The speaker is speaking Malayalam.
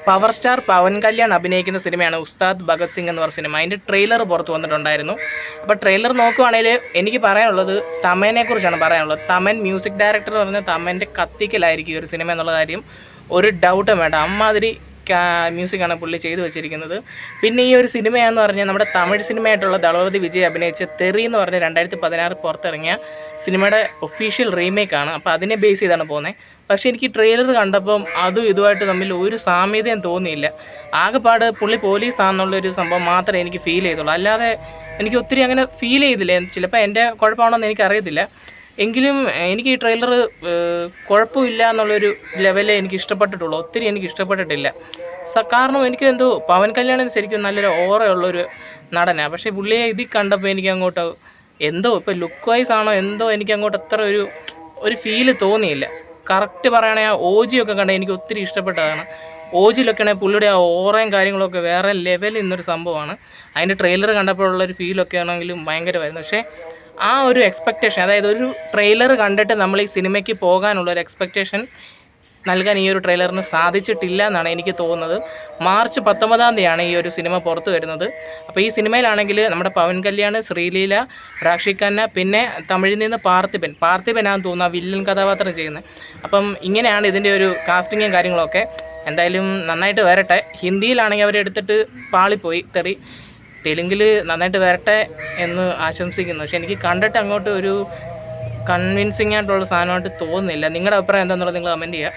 പവർ സ്റ്റാർ പവൻ കല്യാൺ അഭിനയിക്കുന്ന സിനിമയാണ് ഉസ്താദ് ഭഗത് സിംഗ് എന്ന് പറഞ്ഞ സിനിമ. അതിൻ്റെ ട്രെയിലർ പുറത്ത് വന്നിട്ടുണ്ടായിരുന്നു. അപ്പോൾ ട്രെയിലർ നോക്കുവാണെങ്കിൽ എനിക്ക് പറയാനുള്ളത് തമനെക്കുറിച്ചാണ് പറയാനുള്ളത്. തമൻ മ്യൂസിക് ഡയറക്ടർ പറഞ്ഞ തമൻ്റെ കത്തിക്കലായിരിക്കും ഈ ഒരു സിനിമ എന്നുള്ള കാര്യം ഒരു ഡൗട്ടും വേണ്ട. അമ്മാതിരി മ്യൂസിക്കാണ് പുള്ളി ചെയ്തു വെച്ചിരിക്കുന്നത്. പിന്നെ ഈ ഒരു സിനിമയാണെന്ന് പറഞ്ഞാൽ നമ്മുടെ തമിഴ് സിനിമയായിട്ടുള്ള ദളപതി വിജയ് അഭിനയിച്ച തെറി എന്ന് പറഞ്ഞ 2016 പുറത്തിറങ്ങിയ സിനിമയുടെ ഒഫീഷ്യൽ റീമേക്കാണ്. അപ്പോൾ അതിനെ ബേസ് ചെയ്താണ് പോകുന്നത്. പക്ഷേ എനിക്ക് ട്രെയിലർ കണ്ടപ്പം അതും ഇതുമായിട്ട് തമ്മിൽ ഒരു സാമ്യതയും തോന്നിയില്ല. ആകെപ്പാട് പുള്ളി പോലീസാണെന്നുള്ളൊരു സംഭവം മാത്രമേ എനിക്ക് ഫീൽ ചെയ്തുള്ളൂ. അല്ലാതെ എനിക്ക് ഒത്തിരി അങ്ങനെ ഫീൽ ചെയ്തില്ല. ചിലപ്പോൾ എൻ്റെ കുഴപ്പമാണോന്ന് എനിക്കറിയത്തില്ല. എങ്കിലും എനിക്ക് ഈ ട്രെയിലർ കുഴപ്പമില്ല എന്നുള്ളൊരു ലെവലേ എനിക്ക് ഇഷ്ടപ്പെട്ടിട്ടുള്ളൂ. ഒത്തിരി എനിക്ക് ഇഷ്ടപ്പെട്ടിട്ടില്ല. കാരണം എനിക്ക് എന്തോ പവൻ കല്യാൺ ശരിക്കും നല്ലൊരു ഓറയുള്ളൊരു നടനാണ്. പക്ഷേ പുള്ളിയെ ഇതിൽ കണ്ടപ്പോൾ എനിക്ക് അങ്ങോട്ട് എന്തോ ഇപ്പോൾ ലുക്ക് വൈസ് ആണോ എന്തോ എനിക്ക് അങ്ങോട്ട് അത്ര ഒരു ഫീല് തോന്നിയില്ല. കറക്റ്റ് പറയുകയാണെങ്കിൽ ആ ഓജിയൊക്കെ കണ്ടാൽ എനിക്ക് ഒത്തിരി ഇഷ്ടപ്പെട്ടതാണ്. ഓജിയിലൊക്കെ ആണെങ്കിൽ പുള്ളിയുടെ ആ ഓറയും കാര്യങ്ങളൊക്കെ വേറെ ലെവലിൽ ഇന്നൊരു സംഭവമാണ്. അതിൻ്റെ ട്രെയിലർ കണ്ടപ്പോഴുള്ളൊരു ഫീലൊക്കെ ആണെങ്കിലും ഭയങ്കരമായിരുന്നു. പക്ഷേ ആ ഒരു എക്സ്പെക്റ്റേഷൻ, അതായത് ഒരു ട്രെയിലർ കണ്ടിട്ട് നമ്മൾ ഈ സിനിമയ്ക്ക് പോകാനുള്ളൊരു എക്സ്പെക്റ്റേഷൻ നൽകാൻ ഈ ഒരു ട്രെയിലറിന് സാധിച്ചിട്ടില്ല എന്നാണ് എനിക്ക് തോന്നുന്നത്. മാർച്ച് 19 ഈ ഒരു സിനിമ പുറത്തു വരുന്നത്. അപ്പോൾ ഈ സിനിമയിലാണെങ്കിൽ നമ്മുടെ പവൻ കല്യാൺ, ശ്രീലീല, രാക്ഷി ഖന്ന, പിന്നെ തമിഴിൽ നിന്ന് പാർത്ഥിപനാണെന്ന് തോന്നുന്നു ആ വില്ലൻ കഥാപാത്രം ചെയ്യുന്നത്. അപ്പം ഇങ്ങനെയാണ് ഇതിൻ്റെ ഒരു കാസ്റ്റിങ്ങും കാര്യങ്ങളൊക്കെ. എന്തായാലും നന്നായിട്ട് വരട്ടെ. ഹിന്ദിയിലാണെങ്കിൽ അവരെടുത്തിട്ട് പാളിപ്പോയി തെറി. തെലുങ്കിൽ നന്നായിട്ട് വരട്ടെ എന്ന് ആശംസിക്കുന്നു. പക്ഷെ എനിക്ക് കണ്ടിട്ട് അങ്ങോട്ട് ഒരു കൺവിൻസിങ് ആയിട്ടുള്ള സാധനമായിട്ട് തോന്നുന്നില്ല. നിങ്ങളുടെ അഭിപ്രായം എന്താണെന്നുള്ളത് നിങ്ങൾ കമൻറ്റ് ചെയ്യുക.